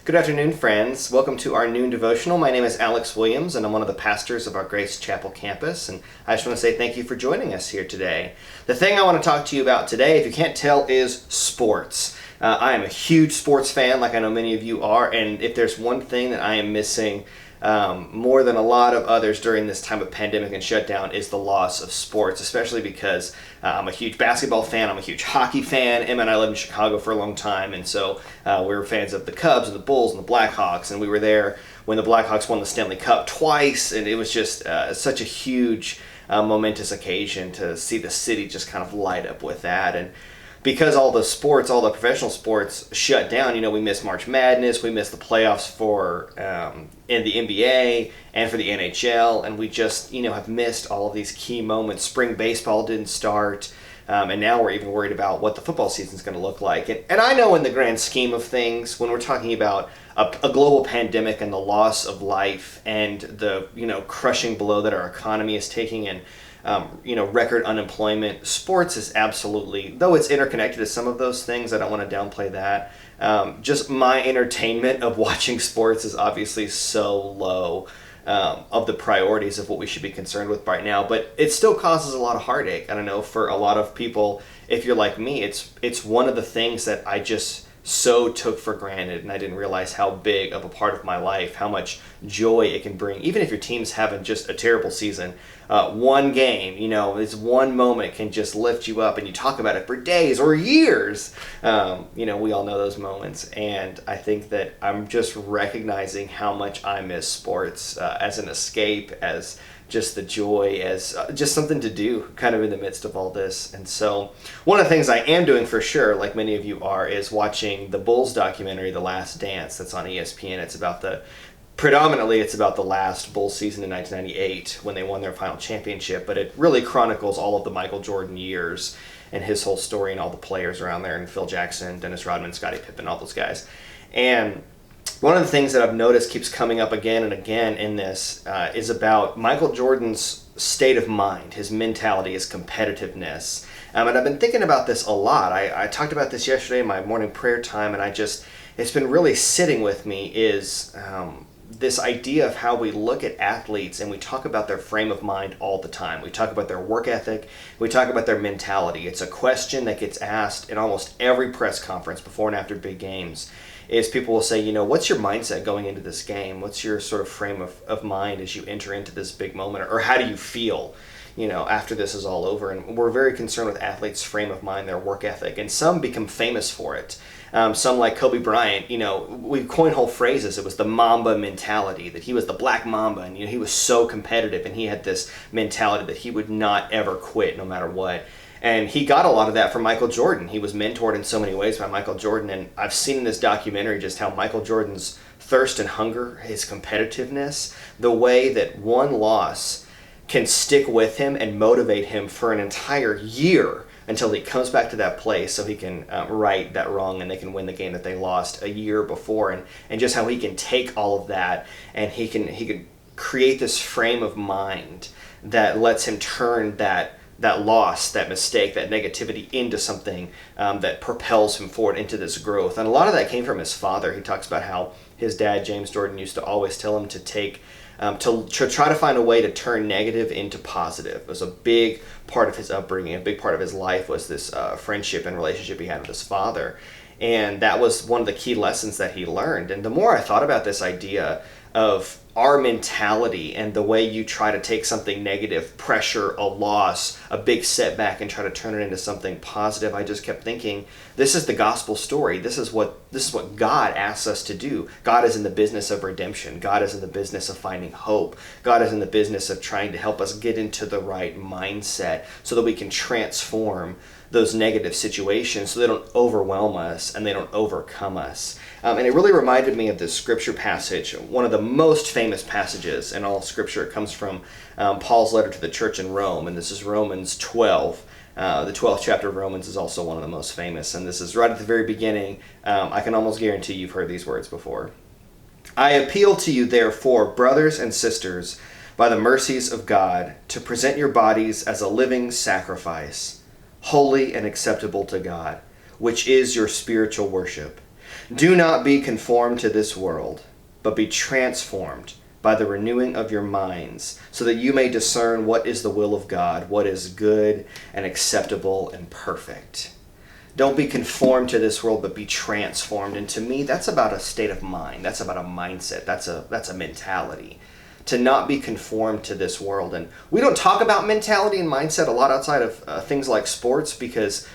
Good afternoon, friends. Welcome to our noon devotional. My name is Alex Williams, and I'm one of the pastors of our Grace Chapel campus. And I just want to say thank you for joining us here today. The thing I want to talk to you about today, if you can't tell, is sports. I am a huge sports fan, like I know many of you are, and if there's one thing that I am missing more than a lot of others during this time of pandemic and shutdown is the loss of sports, especially because I'm a huge basketball fan, I'm a huge hockey fan. Emma and I lived in Chicago for a long time, and so we were fans of the Cubs and the Bulls and the Blackhawks, and we were there when the Blackhawks won the Stanley Cup twice, and it was just such a huge, momentous occasion to see the city just kind of light up with that. And because all the sports, all the professional sports shut down, we missed March Madness, we missed the playoffs for in the NBA and for the NHL, and we just, have missed all of these key moments. Spring baseball didn't start, and now we're even worried about what the football season is going to look like. And I know in the grand scheme of things, when we're talking about a global pandemic and the loss of life and the, crushing blow that our economy is taking and record unemployment, sports is absolutely, though it's interconnected to some of those things, I don't want to downplay that. Just my entertainment of watching sports is obviously so low of the priorities of what we should be concerned with right now, but it still causes a lot of heartache. I don't know, for a lot of people, if you're like me, it's one of the things that I just so took for granted, and I didn't realize how big of a part of my life, how much joy it can bring. Even if your team's having just a terrible season, one game, this one moment can just lift you up, and you talk about it for days or years. We all know those moments, and I think that I'm just recognizing how much I miss sports as an escape, as just the joy, as just something to do kind of in the midst of all this. And so one of the things I am doing for sure, like many of you are, is watching the Bulls documentary, The Last Dance, that's on ESPN. Predominantly it's about the last Bulls season in 1998 when they won their final championship, but it really chronicles all of the Michael Jordan years and his whole story and all the players around there, and Phil Jackson, Dennis Rodman, Scottie Pippen, all those guys. And one of the things that I've noticed keeps coming up again and again in this is about Michael Jordan's state of mind, his mentality, his competitiveness. And I've been thinking about this a lot. I talked about this yesterday in my morning prayer time, and it's been really sitting with me, is this idea of how we look at athletes and we talk about their frame of mind all the time. We talk about their work ethic. We talk about their mentality. It's a question that gets asked in almost every press conference before and after big games. Is people will say, what's your mindset going into this game? What's your sort of frame of mind as you enter into this big moment? Or how do you feel, after this is all over? And we're very concerned with athletes' frame of mind, their work ethic. And some become famous for it. Some, like Kobe Bryant, we coin whole phrases. It was the Mamba mentality, that he was the Black Mamba, and he was so competitive, and he had this mentality that he would not ever quit no matter what. And he got a lot of that from Michael Jordan. He was mentored in so many ways by Michael Jordan, and I've seen in this documentary just how Michael Jordan's thirst and hunger, his competitiveness, the way that one loss can stick with him and motivate him for an entire year until he comes back to that place so he can right that wrong and they can win the game that they lost a year before. And just how he can take all of that and he can create this frame of mind that lets him turn that loss, that mistake, that negativity into something that propels him forward into this growth. And a lot of that came from his father. He talks about how his dad, James Jordan, used to always tell him to try to find a way to turn negative into positive. It was a big part of his upbringing. A big part of his life was this friendship and relationship he had with his father. And that was one of the key lessons that he learned. And the more I thought about this idea of our mentality and the way you try to take something negative, pressure, a loss, a big setback, and try to turn it into something positive, I just kept thinking, this is the gospel story. This is what God asks us to do. God is in the business of redemption. God is in the business of finding hope. God is in the business of trying to help us get into the right mindset so that we can transform those negative situations so they don't overwhelm us and they don't overcome us. And it really reminded me of this scripture passage, one of the most famous passages in all of Scripture. It comes from Paul's letter to the church in Rome, and this is Romans 12. The 12th chapter of Romans is also one of the most famous, and this is right at the very beginning. I can almost guarantee you've heard these words before. I appeal to you, therefore, brothers and sisters, by the mercies of God, to present your bodies as a living sacrifice, holy and acceptable to God, which is your spiritual worship. Do not be conformed to this world, but be transformed by the renewing of your minds, so that you may discern what is the will of God, what is good and acceptable and perfect. Don't be conformed to this world, but be transformed. And to me, that's about a state of mind. That's about a mindset. That's a mentality. To not be conformed to this world. And we don't talk about mentality and mindset a lot outside of things like sports, because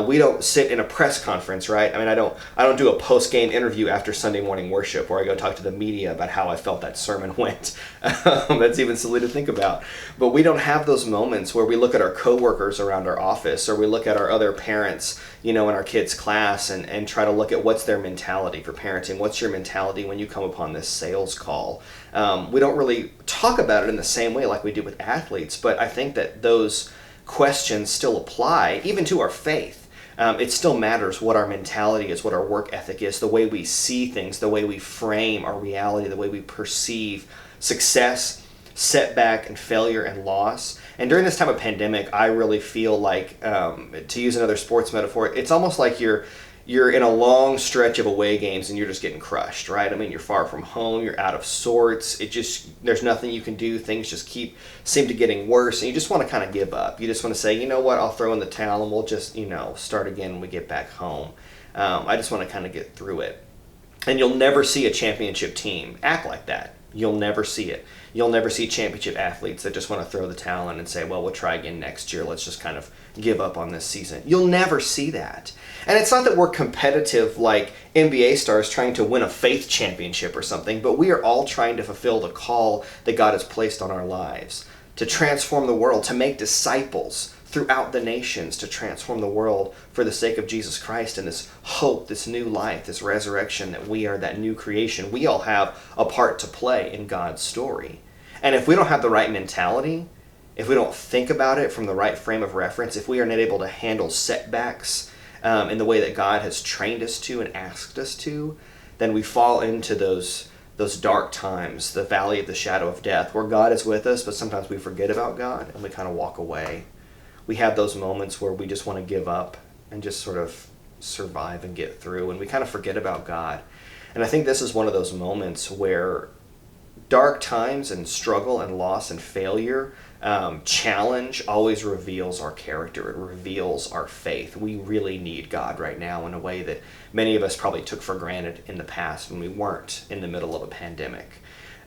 we don't sit in a press conference, right? I mean, I don't do a post-game interview after Sunday morning worship where I go talk to the media about how I felt that sermon went. That's even silly to think about. But we don't have those moments where we look at our coworkers around our office, or we look at our other parents, in our kids' class, and try to look at what's their mentality for parenting. What's your mentality when you come upon this sales call? We don't really talk about it in the same way like we do with athletes, but I think that those questions still apply even to our faith. It still matters what our mentality is, what our work ethic is, the way we see things, the way we frame our reality, the way we perceive success, setback, and failure and loss. And during this time of pandemic, I really feel like, to use another sports metaphor, it's almost like you're in a long stretch of away games and you're just getting crushed, right? I mean, you're far from home, you're out of sorts. There's nothing you can do. Things just seem to getting worse, and you just want to kind of give up. You just want to say, you know what, I'll throw in the towel and we'll just, start again when we get back home. I just want to kind of get through it. And you'll never see a championship team act like that. You'll never see it. You'll never see championship athletes that just want to throw the towel in and say, well, we'll try again next year. Let's just kind of give up on this season. You'll never see that. And it's not that we're competitive like NBA stars trying to win a faith championship or something, but we are all trying to fulfill the call that God has placed on our lives, to transform the world, to make disciples throughout the nations, to transform the world for the sake of Jesus Christ and this hope, this new life, this resurrection, that we are that new creation. We all have a part to play in God's story. And if we don't have the right mentality, if we don't think about it from the right frame of reference, if we are not able to handle setbacks in the way that God has trained us to and asked us to, then we fall into those dark times, the valley of the shadow of death, where God is with us, but sometimes we forget about God and we kind of walk away. We have those moments where we just want to give up and just sort of survive and get through, and we kind of forget about God. And I think this is one of those moments where dark times and struggle and loss and failure, challenge always reveals our character. It reveals our faith. We really need God right now in a way that many of us probably took for granted in the past when we weren't in the middle of a pandemic.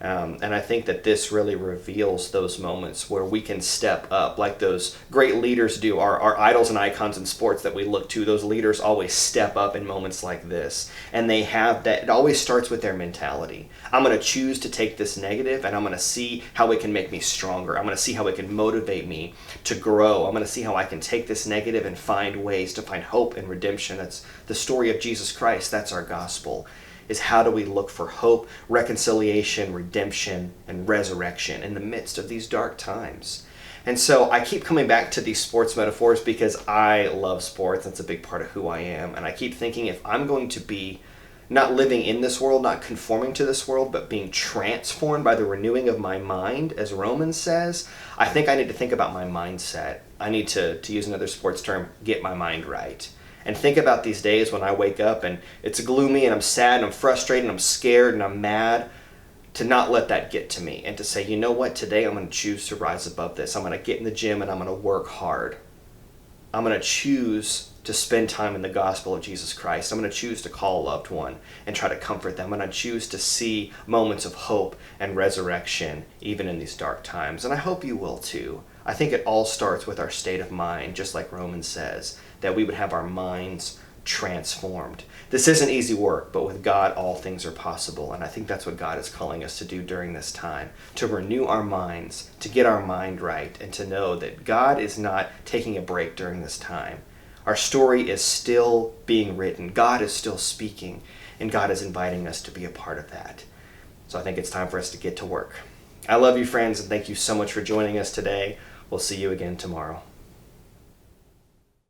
And I think that this really reveals those moments where we can step up like those great leaders do, our idols and icons in sports that we look to. Those leaders always step up in moments like this. And they have that, it always starts with their mentality. I'm going to choose to take this negative and I'm going to see how it can make me stronger. I'm going to see how it can motivate me to grow. I'm going to see how I can take this negative and find ways to find hope and redemption. That's the story of Jesus Christ. That's our gospel. Is how do we look for hope, reconciliation, redemption, and resurrection in the midst of these dark times? And so I keep coming back to these sports metaphors because I love sports. That's a big part of who I am. And I keep thinking, if I'm going to be not living in this world, not conforming to this world, but being transformed by the renewing of my mind, as Romans says, I think I need to think about my mindset. I need to use another sports term, get my mind right. And think about these days when I wake up and it's gloomy and I'm sad and I'm frustrated and I'm scared and I'm mad, to not let that get to me and to say, you know what, today I'm going to choose to rise above this. I'm going to get in the gym and I'm going to work hard. I'm going to choose to spend time in the gospel of Jesus Christ. I'm going to choose to call a loved one and try to comfort them. I'm going to choose to see moments of hope and resurrection even in these dark times. And I hope you will too. I think it all starts with our state of mind, just like Romans says, that we would have our minds transformed. This isn't easy work, but with God, all things are possible. And I think that's what God is calling us to do during this time, to renew our minds, to get our mind right, and to know that God is not taking a break during this time. Our story is still being written. God is still speaking, and God is inviting us to be a part of that. So I think it's time for us to get to work. I love you, friends, and thank you so much for joining us today. We'll see you again tomorrow.